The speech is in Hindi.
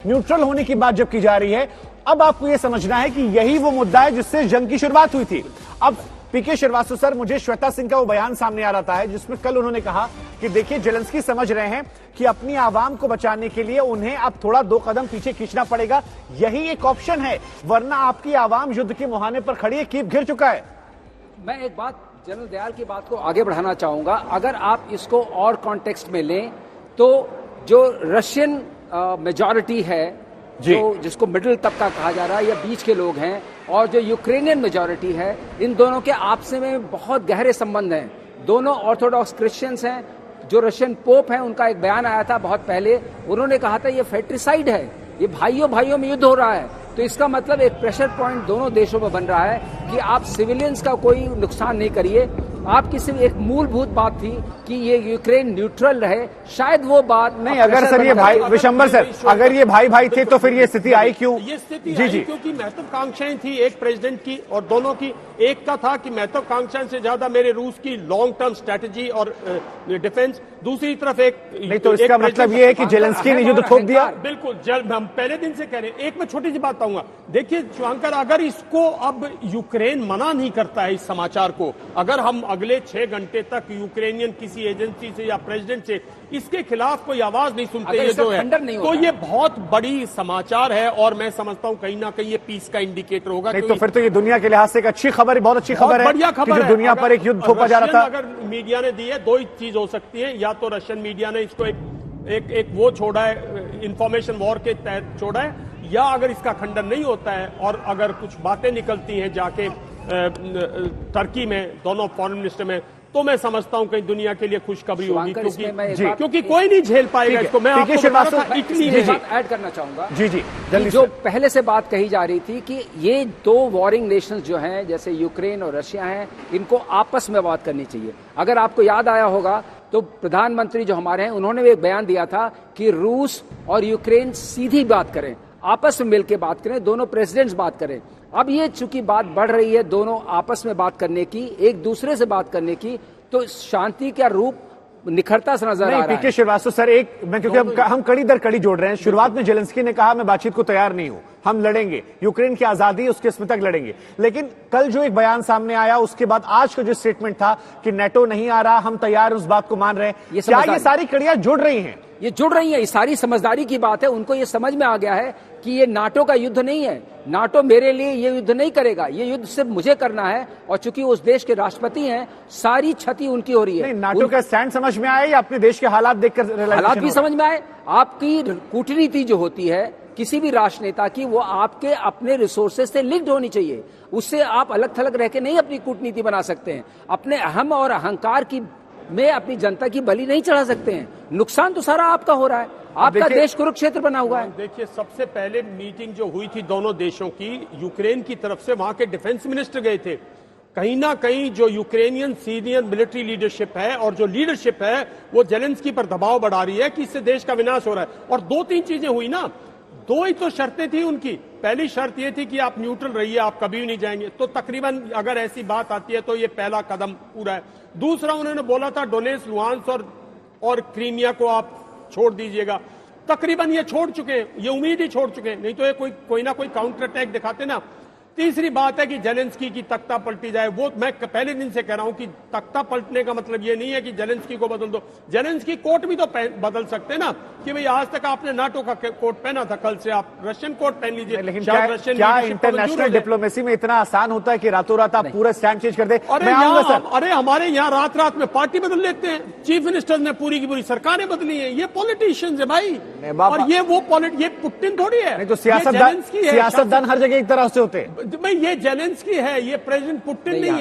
न्यूट्रल होने की बात जब की जा रही है, अब आपको यह समझना है कि यही वो मुद्दा है जिससे जंग की शुरुआत हुई थी। अब पीके श्रीवास्तव सर, मुझे श्वेता सिंह का वो बयान सामने आ रहा है जिसमें कल उन्होंने कहा कि देखिए जेलेंस्की समझ रहे हैं कि अपनी आवाम को बचाने के लिए उन्हें अब थोड़ा 2 कदम पीछे खींचना पड़ेगा, यही एक ऑप्शन है, वरना आपकी आवाम युद्ध के मुहाने पर खड़ी है, कीप घिर चुका है। मैं एक बात जनरल दयाल की बात को आगे बढ़ाना चाहूंगा। अगर आप इसको और कॉन्टेक्स्ट में लें तो जो रशियन मेजॉरिटी है, जो जिसको मिडिल तबका कहा जा रहा है या बीच के लोग हैं, और जो यूक्रेनियन मेजॉरिटी है, इन दोनों के आपस में बहुत गहरे संबंध हैं। दोनों ऑर्थोडॉक्स क्रिश्चियंस हैं। जो रशियन पोप है, उनका एक बयान आया था बहुत पहले, उन्होंने कहा था ये फेट्रिसाइड है, ये भाइयों भाइयों में युद्ध हो रहा है। तो इसका मतलब एक प्रेशर पॉइंट दोनों देशों में बन रहा है कि आप सिविलियंस का कोई नुकसान नहीं करिए। आपकी सिर्फ एक मूलभूत बात थी कि ये यूक्रेन न्यूट्रल रहे, शायद वो बात नहीं। अगर सर ये भाई विशंबर सर, अगर ये भाई भाई थे तो फिर ये स्थिति आई क्यों? ये स्थिति आई क्योंकि महत्वाकांक्षाएं थी एक प्रेसिडेंट की और दोनों की। एक का था कि महत्वाकांक्षाएं से ज्यादा मेरे रूस की लॉन्ग टर्म स्ट्रेटेजी और डिफेंस, दूसरी तरफ एक नहीं। तो इसका मतलब ये है कि जेलेंस्की ने युद्ध थोप दिया। बिल्कुल, हम पहले दिन से कह रहे हैं। एक मैं छोटी सी बात कहूंगा, देखिए शुभंकर, अगर इसको अब यूक्रेन मना नहीं करता है इस समाचार को, अगर हम अगले 6 घंटे तक यूक्रेनियन किसी एजेंसी से या प्रेसिडेंट से इसके खिलाफ कोई आवाज नहीं सुनते, ये जो है, तो ये बहुत बड़ी समाचार है और मैं समझता हूं कहीं ना कहीं ये पीस का इंडिकेटर होगा। नहीं तो फिर तो ये दुनिया के लिहाज से एक अच्छी खबर है, बहुत अच्छी खबर है, बढ़िया खबर है। दुनिया पर एक युद्ध थोपा जा रहा था। अगर मीडिया ने दी है, 2 ही चीज हो सकती है, या तो रशियन मीडिया ने इसको एक वो छोड़ा है, इंफॉर्मेशन वॉर के तहत छोड़ा है, या अगर इसका खंडन नहीं होता है और अगर कुछ बातें निकलती हैं जाके टर्की में दोनों फॉरेन मिनिस्टर में, तो मैं समझता हूं कहीं दुनिया के लिए खुशखबरी होगी, क्योंकि कोई नहीं झेल पाएगा इसको। मैं आपको इटली में ऐड करना चाहूंगा जल्दी। जो पहले से बात कही जा रही थी कि ये 2 वॉरिंग नेशंस जो हैं, जैसे यूक्रेन और रशिया हैं, इनको आपस में बात करनी चाहिए। अगर आपको याद आया होगा तो प्रधानमंत्री जो हमारे हैं, उन्होंने भी एक बयान दिया था कि रूस और यूक्रेन सीधी बात करें, आपस में मिलकर बात करें, दोनों प्रेसिडेंट्स बात करें। अब ये चूंकि बात बढ़ रही है दोनों आपस में बात करने की, एक दूसरे से बात करने की, तो शांति का रूप निखरता से नजर आ रहा है। पीके श्रीवास्तव सर, क्योंकि हम कड़ी दर कड़ी जोड़ रहे हैं। शुरुआत में जेलेंस्की ने कहा मैं बातचीत को तैयार नहीं हूं, हम लड़ेंगे, यूक्रेन की आजादी उसके स्मित तक लड़ेंगे। लेकिन कल जो एक बयान सामने आया, उसके बाद आज का जो स्टेटमेंट था कि नेटो नहीं आ रहा, हम तैयार उस बात को मान रहे हैं, क्या ये सारी कड़ियां जुड़ रही हैं? ये जुड़ रही है, ये सारी समझदारी की बात है। उनको ये समझ में आ गया है कि ये नाटो का युद्ध नहीं है, नाटो मेरे लिए ये युद्ध नहीं करेगा, ये युद्ध सिर्फ मुझे करना है। और चूंकि उस देश के राष्ट्रपति हैं, सारी क्षति उनकी हो रही है। नहीं, नाटो का स्टैंड समझ में आया या अपने देश के हालात देखकर? हालात भी समझ में आए। आपकी कूटनीति जो होती है किसी भी राष्ट्रनेता की, वो आपके अपने रिसोर्सेज से लिंक्ड होनी चाहिए। उससे आप अलग थलग रह के नहीं अपनी कूटनीति बना सकते हैं। अपने अहम और अहंकार की में अपनी जनता की बलि नहीं चढ़ा सकते हैं। नुकसान तो सारा आपका हो रहा है, आपका देश कुरुक्षेत्र बना हुआ है। देखिए, सबसे पहले मीटिंग जो हुई थी दोनों देशों की, यूक्रेन की तरफ से वहां के डिफेंस मिनिस्टर गए थे। कहीं ना कहीं जो यूक्रेनियन सीनियर मिलिट्री लीडरशिप है और जो लीडरशिप है, वो जेलेंस्की पर दबाव बढ़ा रही है कि इससे देश का विनाश हो रहा है। और 2-3 चीजें हुई ना, 2 ही तो शर्तें थी उनकी। पहली शर्त ये थी कि आप न्यूट्रल रहिए, आप कभी भी नहीं जाएंगे। तो तकरीबन अगर ऐसी बात आती है तो ये पहला कदम पूरा है। दूसरा, उन्होंने बोला था डोनेट्स्क, लुहांस्क और क्रीमिया को आप छोड़ दीजिएगा। तकरीबन ये छोड़ चुके हैं, ये उम्मीद ही छोड़ चुके हैं, नहीं तो ये कोई ना कोई काउंटर अटैक दिखाते ना। तीसरी बात है कि जेलेंस्की की तख्ता पलटी जाए। वो मैं पहले दिन से कह रहा हूं कि तख्ता पलटने का मतलब ये नहीं है कि जेलेंस्की को बदल दो। जेलेंस्की कोट भी तो बदल सकते हैं ना, कि भाई आज तक आपने नाटो का कोट पहना था, कल से आप रशियन कोट पहन लीजिए। लेकिन क्या इंटरनेशनल डिप्लोमेसी में इतना आसान होता है कि रातों रात आप पूरा स्टैंड चेंज कर दे? अरे हमारे यहाँ रात में पार्टी बदल लेते हैं। चीफ मिनिस्टर ने पूरी की पूरी सरकारें बदली है। ये पॉलिटिशियंस है भाई, और ये पुतिन थोड़ी है। नहीं तो सियासतदान हर जगह एक तरह से होते हैं भाई। ये जेलेंस्की है, ये प्रेसिडेंट पुतिन नहीं है।